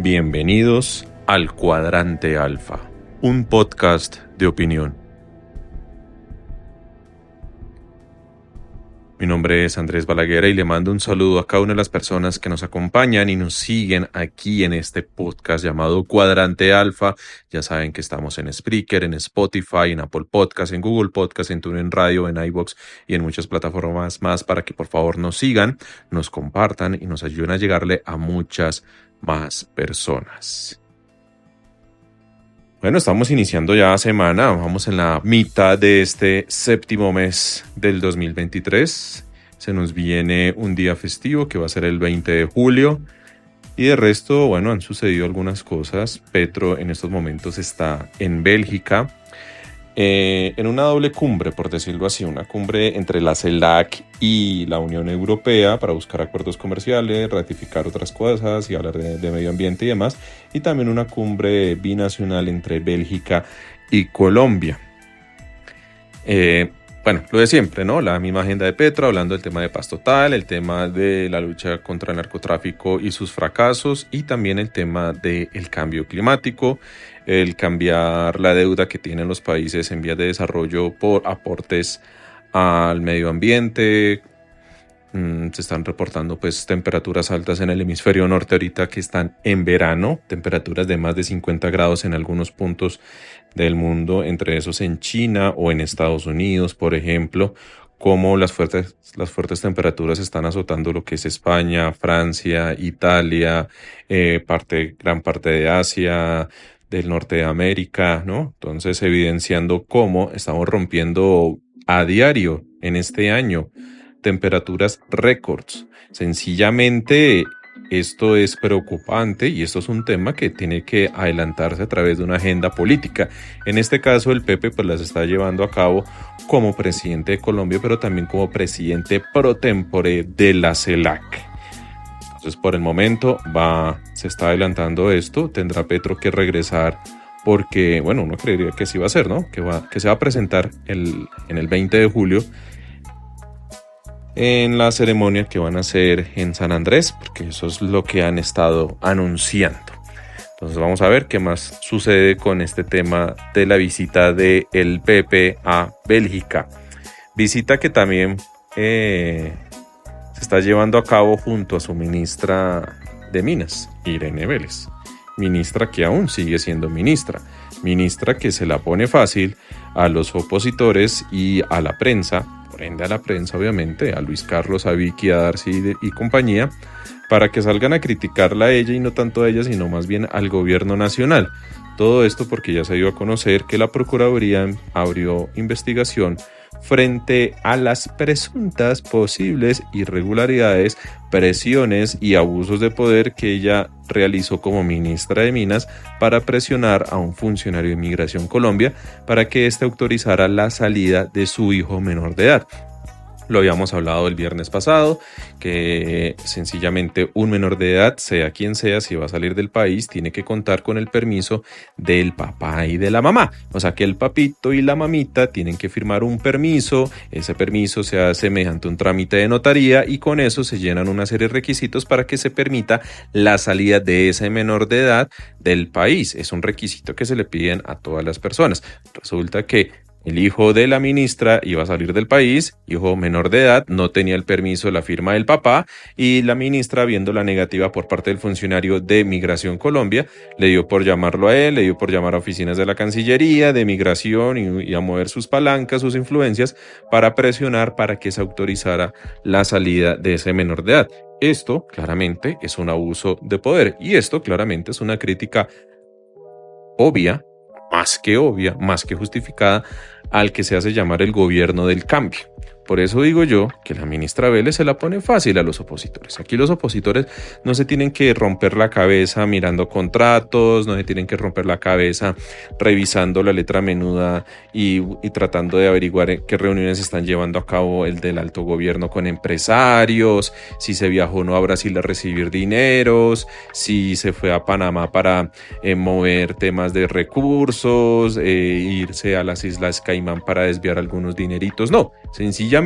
Bienvenidos al Cuadrante Alfa, un podcast de opinión. Mi nombre es Andrés Balaguer y le mando un saludo a cada una de las personas que nos acompañan y nos siguen aquí en este podcast llamado Cuadrante Alfa. Ya saben que estamos en Spreaker, en Spotify, en Apple Podcast, en Google Podcast, en TuneIn Radio, en iVoox y en muchas plataformas más para que por favor nos sigan, nos compartan y nos ayuden a llegarle a muchas más personas. Bueno, estamos iniciando ya semana, vamos en la mitad de este séptimo mes del 2023. Se nos viene un día festivo que va a ser el 20 de julio. Y de resto, bueno, han sucedido algunas cosas. Petro en estos momentos está en Bélgica, en una doble cumbre, por decirlo así, una cumbre entre la CELAC y la Unión Europea para buscar acuerdos comerciales, ratificar otras cosas y hablar de medio ambiente y demás, y también una cumbre binacional entre Bélgica y Colombia. Bueno, lo de siempre, ¿no? La misma agenda de Petro, hablando del tema de paz total, el tema de la lucha contra el narcotráfico y sus fracasos, y también el tema del cambio climático, el cambiar la deuda que tienen los países en vías de desarrollo por aportes al medio ambiente. Se están reportando pues temperaturas altas en el hemisferio norte ahorita que están en verano, temperaturas de más de 50 grados en algunos puntos del mundo, entre esos en China o en Estados Unidos, por ejemplo, como las fuertes temperaturas están azotando lo que es España, Francia, Italia, gran parte de Asia, del norte de América, ¿no? Entonces, evidenciando cómo estamos rompiendo a diario en este año temperaturas récords. Sencillamente esto es preocupante y esto es un tema que tiene que adelantarse a través de una agenda política. En este caso el Pepe pues las está llevando a cabo como presidente de Colombia, pero también como presidente pro tempore de la CELAC. Entonces por el momento se está adelantando esto, tendrá Petro que regresar porque, bueno, uno creería que sí va a ser, ¿no? Que se va a presentar en el 20 de julio en la ceremonia que van a hacer en San Andrés, porque eso es lo que han estado anunciando. Entonces vamos a ver qué más sucede con este tema de la visita del Pepe a Bélgica. Visita que también se está llevando a cabo junto a su ministra de Minas, Irene Vélez. Ministra que aún sigue siendo ministra que se la pone fácil a los opositores y a la prensa, a la prensa obviamente, a Luis Carlos, a Vicky, a Darcy y compañía, para que salgan a criticarla a ella y no tanto a ella, sino más bien al gobierno nacional. Todo esto porque ya se dio a conocer que la Procuraduría abrió investigación frente a las presuntas posibles irregularidades, presiones y abusos de poder que ella realizó como ministra de Minas para presionar a un funcionario de Migración Colombia para que éste autorizara la salida de su hijo menor de edad. Lo habíamos hablado el viernes pasado, que sencillamente un menor de edad, sea quien sea, si va a salir del país, tiene que contar con el permiso del papá y de la mamá. O sea que el papito y la mamita tienen que firmar un permiso, ese permiso se hace mediante un trámite de notaría y con eso se llenan una serie de requisitos para que se permita la salida de ese menor de edad del país. Es un requisito que se le piden a todas las personas. Resulta que el hijo de la ministra iba a salir del país, hijo menor de edad, no tenía el permiso, la firma del papá, y la ministra, viendo la negativa por parte del funcionario de Migración Colombia, le dio por llamarlo a él, le dio por llamar a oficinas de la Cancillería, de Migración y a mover sus palancas, sus influencias, para presionar para que se autorizara la salida de ese menor de edad. Esto claramente es un abuso de poder y esto claramente es una crítica obvia, más que justificada, al que se hace llamar el gobierno del cambio. Por eso digo yo que la ministra Vélez se la pone fácil a los opositores. Aquí los opositores no se tienen que romper la cabeza mirando contratos, no se tienen que romper la cabeza revisando la letra menuda y tratando de averiguar qué reuniones están llevando a cabo el del alto gobierno con empresarios, si se viajó o no a Brasil a recibir dineros, si se fue a Panamá para mover temas de recursos, irse a las Islas Caimán para desviar algunos dineritos. No, sencillamente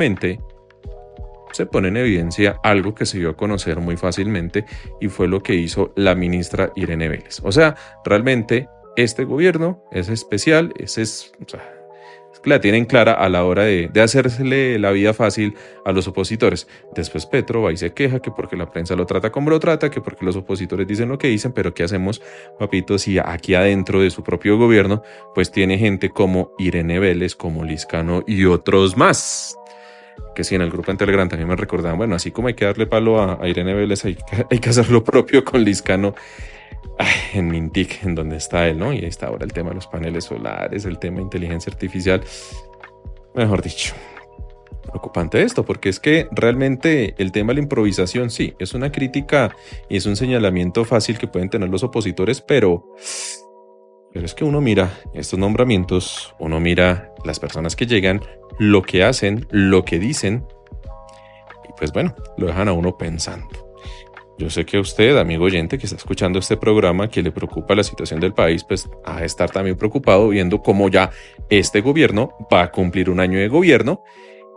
se pone en evidencia algo que se dio a conocer muy fácilmente y fue lo que hizo la ministra Irene Vélez. O sea, realmente este gobierno es especial, es que la tienen clara a la hora de hacérsele la vida fácil a los opositores. Después Petro va y se queja que porque la prensa lo trata como lo trata, que porque los opositores dicen lo que dicen, pero ¿qué hacemos, papito, si aquí adentro de su propio gobierno pues tiene gente como Irene Vélez, como Lizcano y otros más? Que sí, en el grupo en Telegram también me recordaban, bueno, así como hay que darle palo a Irene Vélez, hay que hacer lo propio con Lizcano. En Mintic, en donde está él, ¿no? Y ahí está ahora el tema de los paneles solares, el tema de inteligencia artificial. Mejor dicho, preocupante esto, porque es que realmente el tema de la improvisación, sí, es una crítica y es un señalamiento fácil que pueden tener los opositores, pero es que uno mira estos nombramientos, uno mira las personas que llegan, lo que hacen, lo que dicen, y pues bueno, lo dejan a uno pensando. Yo sé que a usted, amigo oyente que está escuchando este programa, que le preocupa la situación del país, pues a estar también preocupado viendo cómo ya este gobierno va a cumplir un año de gobierno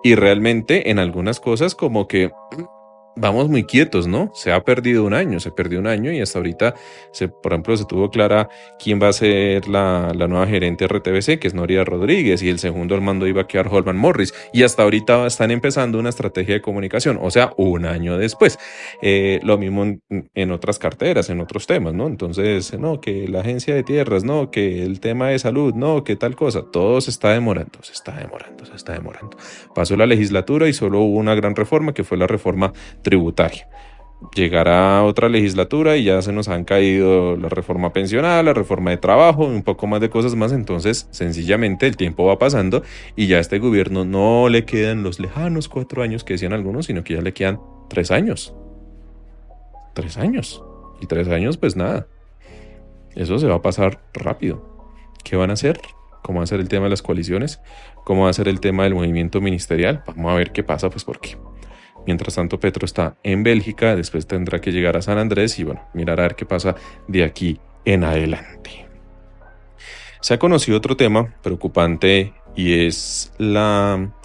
y realmente en algunas cosas como que vamos muy quietos, ¿no? Se perdió un año y hasta ahorita, por ejemplo, se tuvo clara quién va a ser la nueva gerente de RTBC, que es Noria Rodríguez, y el segundo al mando iba a quedar Holman Morris, y hasta ahorita están empezando una estrategia de comunicación, o sea, un año después. Lo mismo en otras carteras, en otros temas, ¿no? Entonces, no, que la agencia de tierras, no, que el tema de salud, no, que tal cosa, todo se está demorando. Pasó la legislatura y solo hubo una gran reforma, que fue la reforma tributaria. Llegará otra legislatura y ya se nos han caído la reforma pensional, la reforma de trabajo, un poco más de cosas más. Entonces, sencillamente el tiempo va pasando y ya a este gobierno no le quedan los lejanos 4 años que decían algunos, sino que ya le quedan 3 años. 3 años. Y 3 años, pues nada. Eso se va a pasar rápido. ¿Qué van a hacer? ¿Cómo va a ser el tema de las coaliciones? ¿Cómo va a ser el tema del movimiento ministerial? Vamos a ver qué pasa, pues porque mientras tanto Petro está en Bélgica, después tendrá que llegar a San Andrés y bueno, mirar a ver qué pasa de aquí en adelante. Se ha conocido otro tema preocupante y es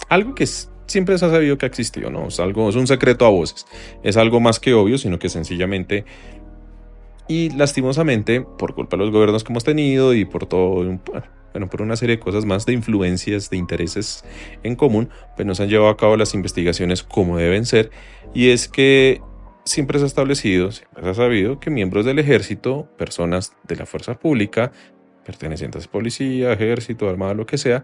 algo que siempre se ha sabido que ha existido, ¿no? Es un secreto a voces, es algo más que obvio, sino que sencillamente y lastimosamente, por culpa de los gobiernos que hemos tenido y por todo, por una serie de cosas más de influencias, de intereses en común, pues no se han llevado a cabo las investigaciones como deben ser. Y es que siempre se ha establecido, siempre se ha sabido que miembros del ejército, personas de la fuerza pública, pertenecientes a policía, ejército, armada, lo que sea,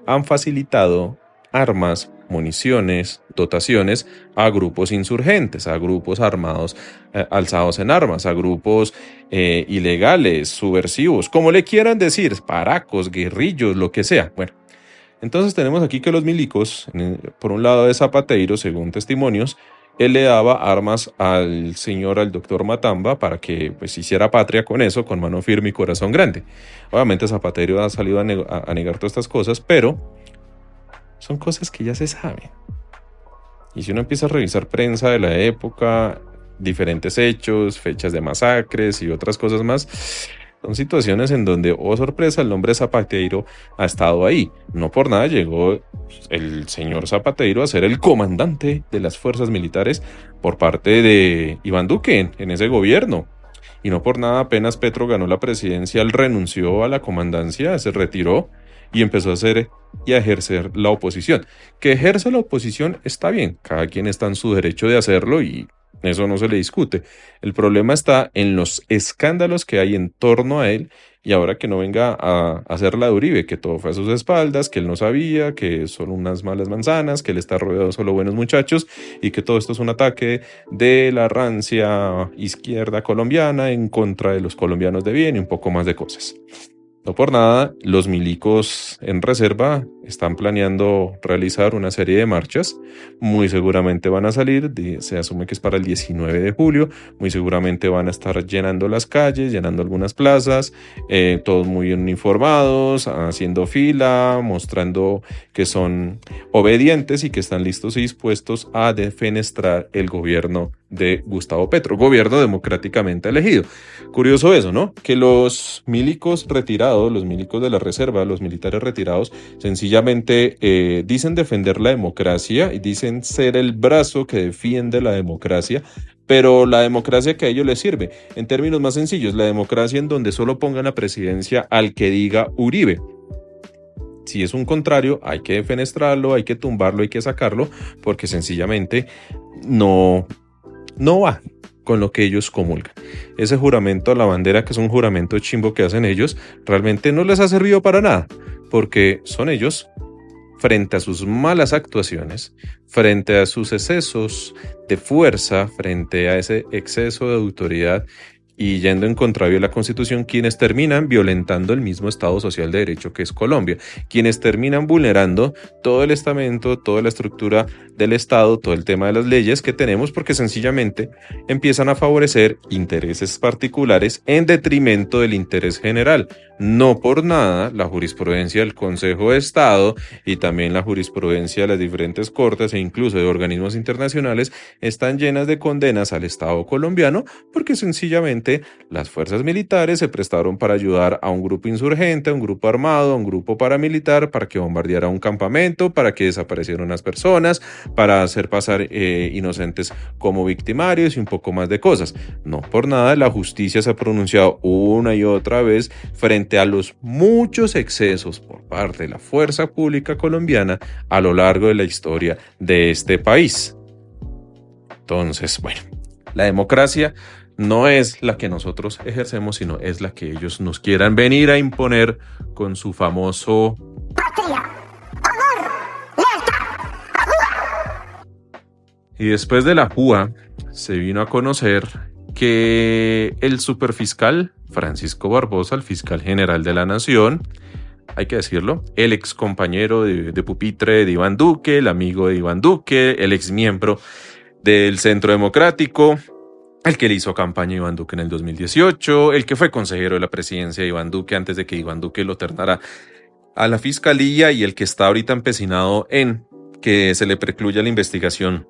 han facilitado armas, municiones, dotaciones a grupos insurgentes, a grupos armados alzados en armas, a grupos ilegales, subversivos, como le quieran decir, paracos, guerrillos, lo que sea. Bueno, entonces tenemos aquí que los milicos, por un lado de Zapateiro, según testimonios, él le daba armas al doctor Matamba, para que pues hiciera patria con eso, con mano firme y corazón grande. Obviamente Zapateiro ha salido a negar todas estas cosas, pero son cosas que ya se saben. Y si uno empieza a revisar prensa de la época, diferentes hechos, fechas de masacres y otras cosas más, son situaciones en donde, oh sorpresa, el nombre Zapateiro ha estado ahí. No por nada llegó el señor Zapateiro a ser el comandante de las fuerzas militares por parte de Iván Duque en ese gobierno. Y no por nada, apenas Petro ganó la presidencia, él renunció a la comandancia, se retiró y empezó a hacer y a ejercer la oposición. Que ejerce la oposición está bien, cada quien está en su derecho de hacerlo y eso no se le discute. El problema está en los escándalos que hay en torno a él y ahora que no venga a hacer la de Uribe, que todo fue a sus espaldas, que él no sabía, que son unas malas manzanas, que él está rodeado de solo buenos muchachos y que todo esto es un ataque de la rancia izquierda colombiana en contra de los colombianos de bien y un poco más de cosas. No por nada, los milicos en reserva están planeando realizar una serie de marchas. Muy seguramente van a salir, se asume que es para el 19 de julio. Muy seguramente van a estar llenando las calles, llenando algunas plazas, todos muy uniformados, haciendo fila, mostrando que son obedientes y que están listos y dispuestos a defenestrar el gobierno de Gustavo Petro, gobierno democráticamente elegido. Curioso eso, ¿no? Que los milicos retirados Estado, los milicos de la reserva, los militares retirados, sencillamente dicen defender la democracia y dicen ser el brazo que defiende la democracia, pero la democracia que a ellos les sirve. En términos más sencillos, la democracia en donde solo pongan la presidencia al que diga Uribe. Si es un contrario, hay que defenestrarlo, hay que tumbarlo, hay que sacarlo, porque sencillamente no va con lo que ellos comulgan. Ese juramento a la bandera, que es un juramento chimbo que hacen ellos, realmente no les ha servido para nada, porque son ellos, frente a sus malas actuaciones, frente a sus excesos de fuerza, frente a ese exceso de autoridad y yendo en contravía de la Constitución, quienes terminan violentando el mismo Estado Social de Derecho que es Colombia, quienes terminan vulnerando todo el estamento, toda la estructura del Estado, todo el tema de las leyes que tenemos, porque sencillamente empiezan a favorecer intereses particulares en detrimento del interés general. No por nada, la jurisprudencia del Consejo de Estado y también la jurisprudencia de las diferentes cortes e incluso de organismos internacionales están llenas de condenas al Estado colombiano, porque sencillamente las fuerzas militares se prestaron para ayudar a un grupo insurgente, a un grupo armado, a un grupo paramilitar, para que bombardeara un campamento, para que desaparecieran unas personas, para hacer pasar inocentes como victimarios y un poco más de cosas. No por nada, la justicia se ha pronunciado una y otra vez frente a los muchos excesos por parte de la fuerza pública colombiana a lo largo de la historia de este país. Entonces, bueno, la democracia no es la que nosotros ejercemos, sino es la que ellos nos quieran venir a imponer con su famoso patria, honor, lealtad. Y después de la JUA se vino a conocer que el superfiscal Francisco Barbosa, el fiscal general de la Nación, hay que decirlo, el ex compañero de pupitre de Iván Duque, el amigo de Iván Duque, el ex miembro del Centro Democrático, el que le hizo campaña a Iván Duque en el 2018, el que fue consejero de la presidencia de Iván Duque antes de que Iván Duque lo ternara a la fiscalía y el que está ahorita empecinado en que se le precluya la investigación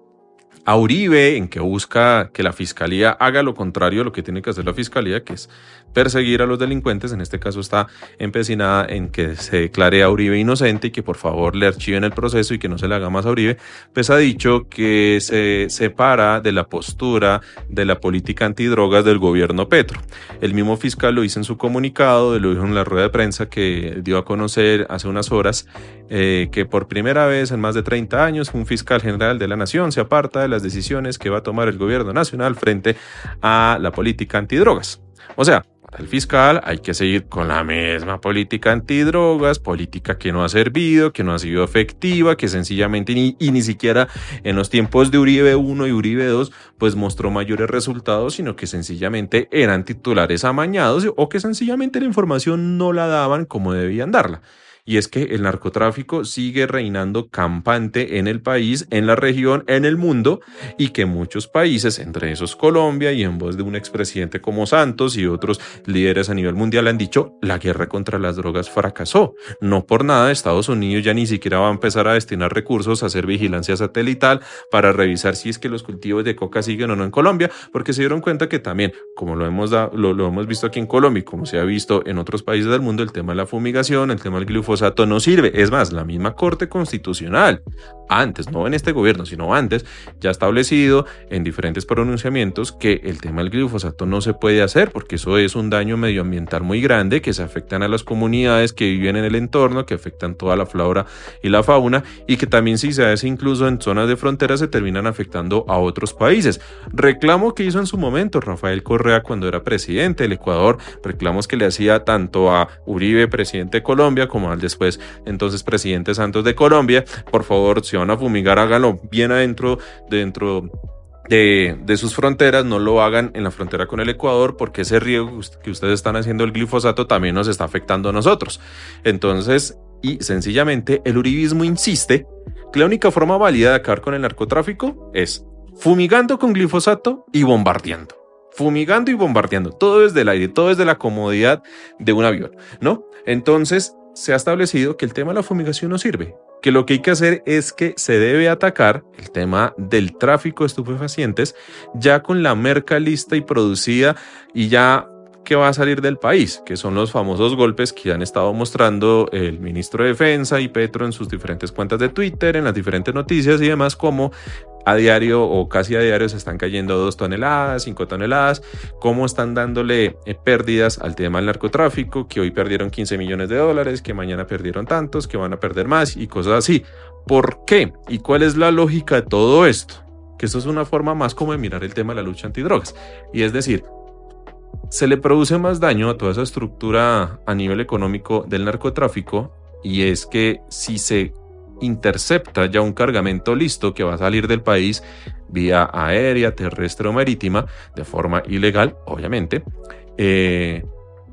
a Uribe, en que busca que la fiscalía haga lo contrario a lo que tiene que hacer la fiscalía, que es perseguir a los delincuentes. En este caso está empecinada en que se declare a Uribe inocente y que por favor le archiven el proceso y que no se le haga más a Uribe. Pues ha dicho que se separa de la postura de la política antidrogas del gobierno Petro. El mismo fiscal lo hizo en su comunicado, lo dijo en la rueda de prensa que dio a conocer hace unas horas, que por primera vez en más de 30 años un fiscal general de la Nación se aparta de las decisiones que va a tomar el gobierno nacional frente a la política antidrogas. O sea, para el fiscal hay que seguir con la misma política antidrogas, política que no ha servido, que no ha sido efectiva, que sencillamente ni siquiera en los tiempos de Uribe 1 y Uribe 2 pues mostró mayores resultados, sino que sencillamente eran titulares amañados o que sencillamente la información no la daban como debían darla. Y es que el narcotráfico sigue reinando campante en el país, en la región, en el mundo, y que muchos países, entre esos Colombia, y en voz de un expresidente como Santos y otros líderes a nivel mundial han dicho, la guerra contra las drogas fracasó. No por nada Estados Unidos ya ni siquiera va a empezar a destinar recursos a hacer vigilancia satelital para revisar si es que los cultivos de coca siguen o no en Colombia, porque se dieron cuenta que también, como lo hemos visto aquí en Colombia y como se ha visto en otros países del mundo, el tema de la fumigación, el tema del glifosato no sirve. Es más, la misma Corte Constitucional, antes, no en este gobierno, sino antes, ya ha establecido en diferentes pronunciamientos que el tema del glifosato no se puede hacer porque eso es un daño medioambiental muy grande, que se afectan a las comunidades que viven en el entorno, que afectan toda la flora y la fauna, y que también si se hace incluso en zonas de frontera se terminan afectando a otros países. Reclamo que hizo en su momento Rafael Correa cuando era presidente del Ecuador, reclamos que le hacía tanto a Uribe, presidente de Colombia, como al después entonces presidente Santos de Colombia. Por favor, si van a fumigar, háganlo bien dentro de sus fronteras, no lo hagan en la frontera con el Ecuador, porque ese riego que ustedes están haciendo el glifosato también nos está afectando a nosotros. Entonces, y sencillamente el uribismo insiste que la única forma válida de acabar con el narcotráfico es fumigando con glifosato y bombardeando. Fumigando y bombardeando, todo desde el aire, todo desde la comodidad de un avión, ¿no? Entonces, se ha establecido que el tema de la fumigación no sirve, que lo que hay que hacer es que se debe atacar el tema del tráfico de estupefacientes ya con la merca lista y producida y ya que va a salir del país, que son los famosos golpes que han estado mostrando el ministro de Defensa y Petro en sus diferentes cuentas de Twitter, en las diferentes noticias y demás, como a diario o casi a diario se están cayendo 2 toneladas, 5 toneladas, cómo están dándole pérdidas al tema del narcotráfico, que hoy perdieron 15 millones de dólares, que mañana perdieron tantos, que van a perder más y cosas así. ¿Por qué? ¿Y cuál es la lógica de todo esto? Que eso es una forma más como de mirar el tema de la lucha antidrogas. Y es decir, se le produce más daño a toda esa estructura a nivel económico del narcotráfico, y es que si se intercepta ya un cargamento listo que va a salir del país vía aérea, terrestre o marítima, de forma ilegal, obviamente,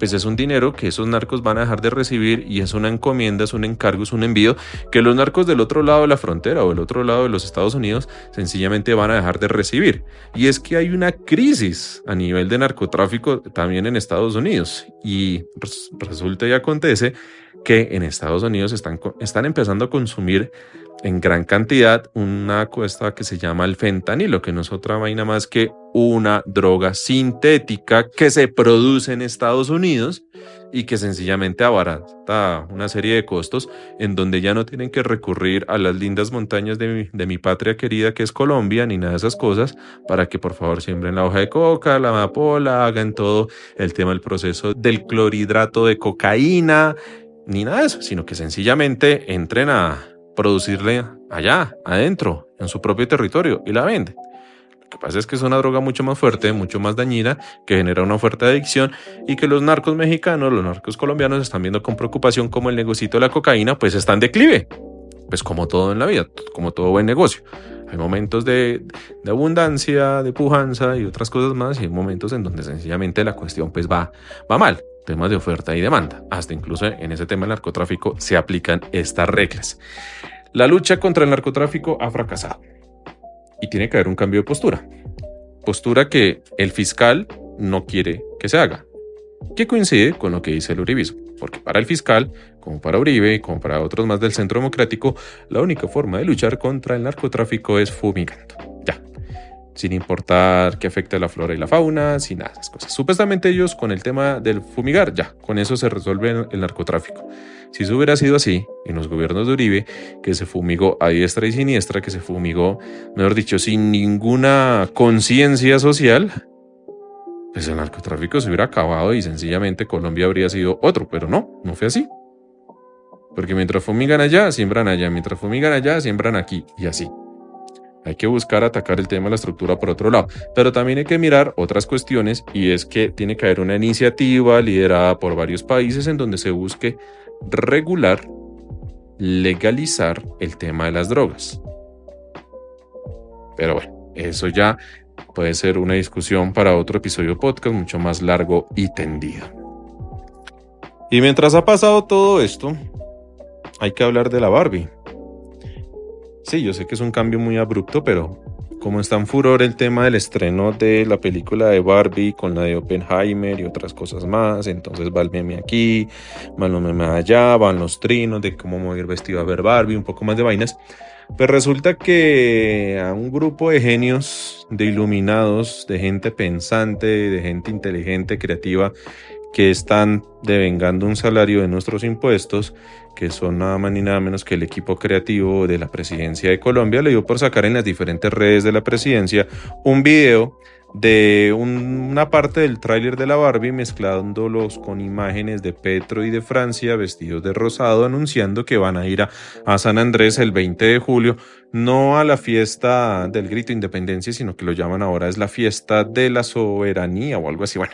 pues es un dinero que esos narcos van a dejar de recibir, y es una encomienda, es un encargo, es un envío que los narcos del otro lado de la frontera o del otro lado de los Estados Unidos sencillamente van a dejar de recibir. Y es que hay una crisis a nivel de narcotráfico también en Estados Unidos, y resulta y acontece que en Estados Unidos están empezando a consumir en gran cantidad una cosa que se llama el fentanilo, que no es otra vaina más que una droga sintética que se produce en Estados Unidos y que sencillamente abarata una serie de costos, en donde ya no tienen que recurrir a las lindas montañas de mi patria querida, que es Colombia, ni nada de esas cosas, para que por favor siembren la hoja de coca, la amapola, hagan todo el tema del proceso del clorhidrato de cocaína, ni nada de eso, sino que sencillamente entren a producirle allá, adentro, en su propio territorio, y la venden. Lo que pasa es que es una droga mucho más fuerte, mucho más dañina, que genera una fuerte adicción, y que los narcos mexicanos, los narcos colombianos están viendo con preocupación como el negocito de la cocaína pues está en declive. Pues como todo en la vida, como todo buen negocio. Hay momentos de abundancia, de pujanza y otras cosas más, y hay momentos en donde sencillamente la cuestión pues va mal. Temas de oferta y demanda. Hasta incluso en ese tema del narcotráfico se aplican estas reglas. La lucha contra el narcotráfico ha fracasado y tiene que haber un cambio de postura. Postura que el fiscal no quiere que se haga, que coincide con lo que dice el uribismo, porque para el fiscal, como para Uribe y como para otros más del Centro Democrático, la única forma de luchar contra el narcotráfico es fumigando. Ya. Sin importar que afecte a la flora y la fauna, sin nada de esas cosas. Supuestamente ellos con el tema del fumigar, ya, con eso se resuelve el narcotráfico. Si eso hubiera sido así, en los gobiernos de Uribe, que se fumigó a diestra y siniestra, que se fumigó, mejor dicho, sin ninguna conciencia social, pues el narcotráfico se hubiera acabado y sencillamente Colombia habría sido otro, pero no fue así. Porque mientras fumigan allá, siembran allá, mientras fumigan allá, siembran aquí, y así. Hay que buscar atacar el tema de la estructura por otro lado, pero también hay que mirar otras cuestiones, y es que tiene que haber una iniciativa liderada por varios países en donde se busque regular, legalizar el tema de las drogas. Pero bueno, eso ya puede ser una discusión para otro episodio de podcast mucho más largo y tendido. Y mientras ha pasado todo esto, hay que hablar de la Barbie. Sí, yo sé que es un cambio muy abrupto, pero como está en furor el tema del estreno de la película de Barbie con la de Oppenheimer y otras cosas más, entonces va el meme aquí, van los memes allá, van los trinos de cómo me voy a ir vestido a ver Barbie, un poco más de vainas. Pues resulta que a un grupo de genios, de iluminados, de gente pensante, de gente inteligente, creativa, que están devengando un salario de nuestros impuestos, que son nada más ni nada menos que el equipo creativo de la presidencia de Colombia, le dio por sacar en las diferentes redes de la presidencia un video de una parte del tráiler de la Barbie, mezclándolos con imágenes de Petro y de Francia vestidos de rosado, anunciando que van a ir a San Andrés el 20 de julio, no a la fiesta del grito de independencia, sino que lo llaman ahora es la fiesta de la soberanía o algo así. Bueno,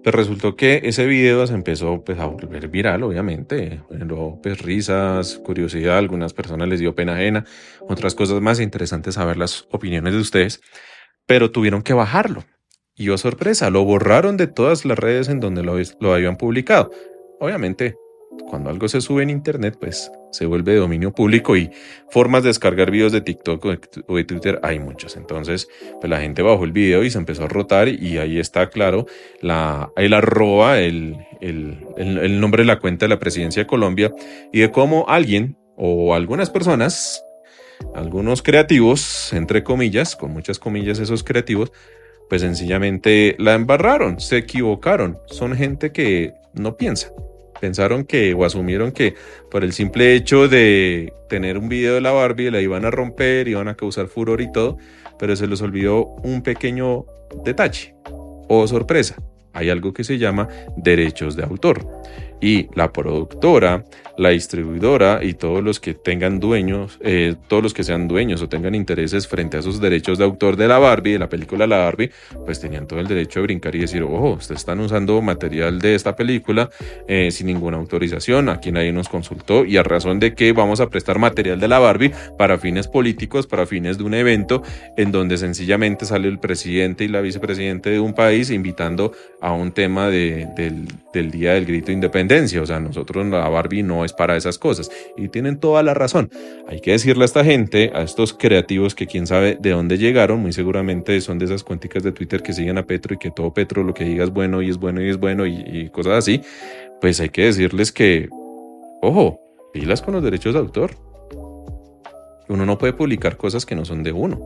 pues resultó que ese video se empezó pues, a volver viral, obviamente. Generó pues, risas, curiosidad, a algunas personas les dio pena ajena, otras cosas más interesantes saber las opiniones de ustedes, pero tuvieron que bajarlo. Y oh sorpresa, lo borraron de todas las redes en donde lo habían publicado. Obviamente, cuando algo se sube en internet, pues se vuelve de dominio público, y formas de descargar videos de TikTok o de Twitter hay muchos. Entonces, pues la gente bajó el video y se empezó a rotar, y ahí está claro el arroba, el nombre de la cuenta de la presidencia de Colombia, y de cómo alguien o algunas personas, algunos creativos, entre comillas, con muchas comillas esos creativos, pues sencillamente la embarraron, se equivocaron. Son gente que no piensa. Pensaron que o asumieron que por el simple hecho de tener un video de la Barbie la iban a romper, iban a causar furor y todo, pero se les olvidó un pequeño detalle. Oh, sorpresa, hay algo que se llama derechos de autor. Y la productora, la distribuidora y todos los que tengan dueños, todos los que sean dueños o tengan intereses frente a esos derechos de autor de la Barbie, de la película La Barbie, pues tenían todo el derecho de brincar y decir, ojo, ustedes están usando material de esta película sin ninguna autorización, aquí nadie nos consultó y a razón de que vamos a prestar material de la Barbie para fines políticos, para fines de un evento en donde sencillamente sale el presidente y la vicepresidente de un país invitando a un tema del Día del Grito de Independencia. O sea, nosotros, la Barbie no es para esas cosas. Y tienen toda la razón. Hay que decirle a esta gente, a estos creativos que quién sabe de dónde llegaron, muy seguramente son de esas cuenticas de Twitter que siguen a Petro y que todo Petro lo que diga es bueno y es bueno y es bueno y cosas así. Pues hay que decirles que, ojo, pilas con los derechos de autor. Uno no puede publicar cosas que no son de uno.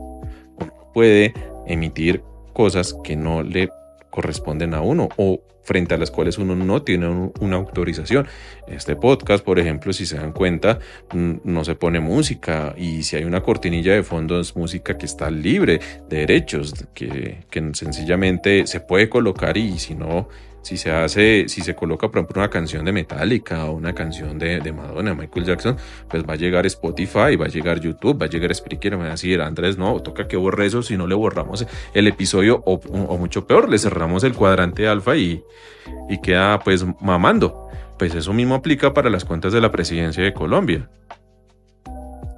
Uno puede emitir cosas que no le corresponden a uno o frente a las cuales uno no tiene una autorización. Este podcast, por ejemplo, si se dan cuenta, no se pone música y si hay una cortinilla de fondo es música que está libre de derechos, que sencillamente se puede colocar y si no, si se coloca, por ejemplo, una canción de Metallica o una canción de Madonna, Michael Jackson, pues va a llegar Spotify, va a llegar YouTube, va a llegar Spreaker, me va a decir, Andrés, no, toca que borre eso, si no le borramos el episodio o mucho peor, le cerramos el cuadrante alfa y queda pues mamando. Pues eso mismo aplica para las cuentas de la presidencia de Colombia.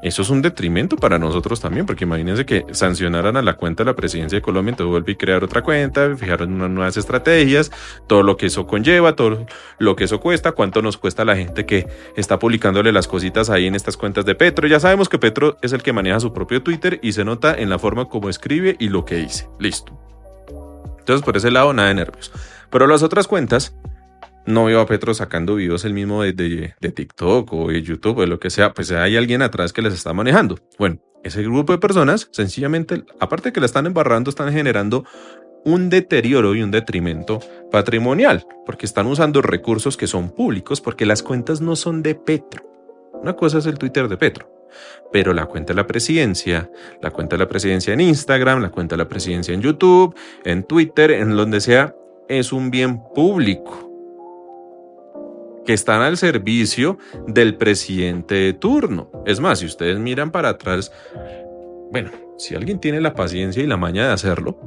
Eso es un detrimento para nosotros también, porque imagínense que sancionaran a la cuenta de la presidencia de Colombia, entonces vuelve a crear otra cuenta, fijaron unas nuevas estrategias, todo lo que eso conlleva, todo lo que eso cuesta, cuánto nos cuesta a la gente que está publicándole las cositas ahí en estas cuentas de Petro. Ya sabemos que Petro es el que maneja su propio Twitter y se nota en la forma como escribe y lo que dice. Listo. Entonces por ese lado nada de nervios. Pero las otras cuentas, no veo a Petro sacando videos el mismo de TikTok o de YouTube o de lo que sea, pues hay alguien atrás que les está manejando. Bueno, ese grupo de personas, sencillamente, aparte de que la están embarrando, están generando un deterioro y un detrimento patrimonial, porque están usando recursos que son públicos, porque las cuentas no son de Petro. Una cosa es el Twitter de Petro, pero la cuenta de la presidencia en Instagram, la cuenta de la presidencia en YouTube, en Twitter, en donde sea, es un bien público que están al servicio del presidente de turno. Es más, si ustedes miran para atrás, bueno, si alguien tiene la paciencia y la maña de hacerlo,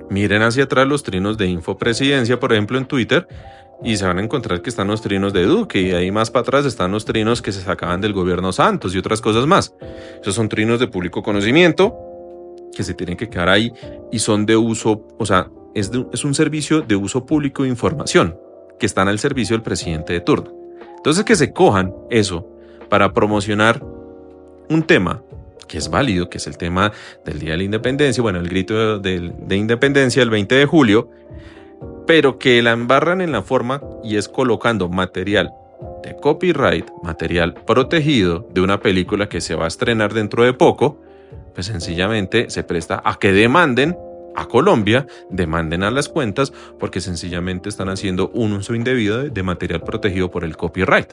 miren hacia atrás los trinos de Infopresidencia, por ejemplo, en Twitter, y se van a encontrar que están los trinos de Duque, y ahí más para atrás están los trinos que se sacaban del gobierno Santos y otras cosas más. Esos son trinos de público conocimiento que se tienen que quedar ahí y son de uso, o sea, es un servicio de uso público de información que están al servicio del presidente de turno. Entonces que se cojan eso para promocionar un tema que es válido, que es el tema del Día de la Independencia, bueno, el grito de independencia el 20 de julio, pero que la embarran en la forma y es colocando material de copyright, material protegido de una película que se va a estrenar dentro de poco, pues sencillamente se presta a que demanden a Colombia, demanden a las cuentas porque sencillamente están haciendo un uso indebido de material protegido por el copyright.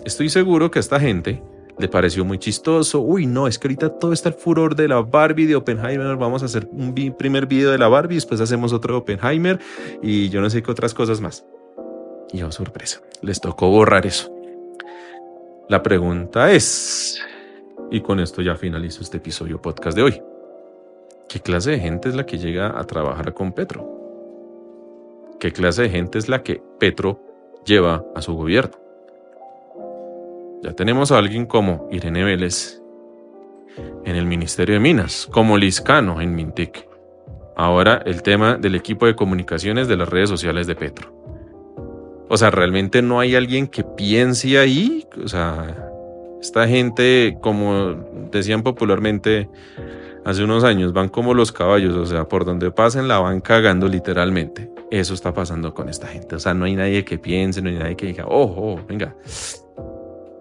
Estoy seguro que a esta gente le pareció muy chistoso. Uy, no, es que ahorita todo está el furor de la Barbie, de Oppenheimer. Vamos a hacer un primer video de la Barbie, después hacemos otro de Oppenheimer y yo no sé qué otras cosas más. Y oh, sorpresa, les tocó borrar eso. La pregunta es, y con esto ya finalizo este episodio podcast de hoy, ¿qué clase de gente es la que llega a trabajar con Petro? ¿Qué clase de gente es la que Petro lleva a su gobierno? Ya tenemos a alguien como Irene Vélez en el Ministerio de Minas, como Lizcano en Mintic. Ahora el tema del equipo de comunicaciones de las redes sociales de Petro. O sea, realmente no hay alguien que piense ahí. O sea, esta gente, como decían popularmente hace unos años, van como los caballos. O sea, por donde pasen la van cagando literalmente. Eso está pasando con esta gente. O sea, no hay nadie que piense, no hay nadie que diga, ojo, venga,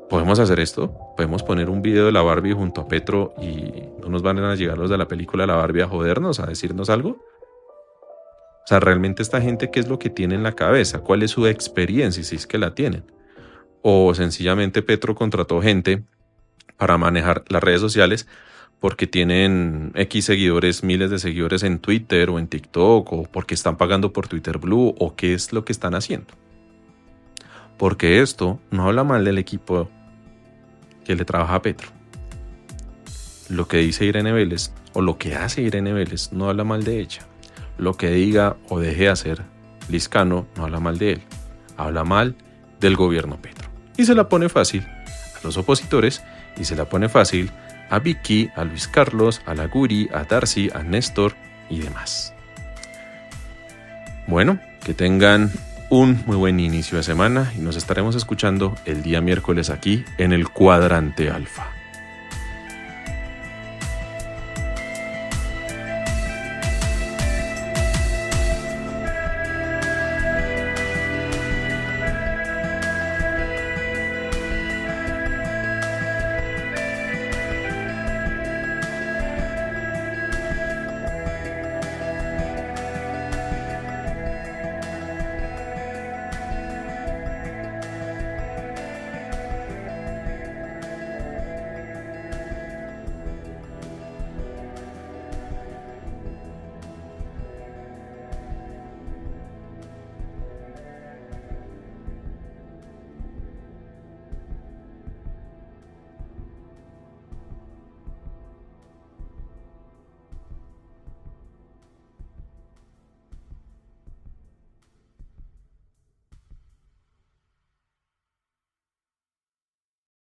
podemos hacer esto, podemos poner un video de la Barbie junto a Petro y no nos van a llegar los de la película La Barbie a jodernos, a decirnos algo. O sea, realmente esta gente, ¿qué es lo que tiene en la cabeza? ¿Cuál es su experiencia, si es que la tienen? O sencillamente Petro contrató gente para manejar las redes sociales porque tienen X seguidores, miles de seguidores en Twitter o en TikTok, o porque están pagando por Twitter Blue, o qué es lo que están haciendo. Porque esto no habla mal del equipo que le trabaja a Petro. Lo que dice Irene Vélez, o lo que hace Irene Vélez, no habla mal de ella. Lo que diga o deje hacer Lizcano no habla mal de él. Habla mal del gobierno Petro. Y se la pone fácil a los opositores, y se la pone fácil a Vicky, a Luis Carlos, a la Guri, a Darcy, a Néstor y demás. Bueno, que tengan un muy buen inicio de semana y nos estaremos escuchando el día miércoles aquí en el Cuadrante Alfa.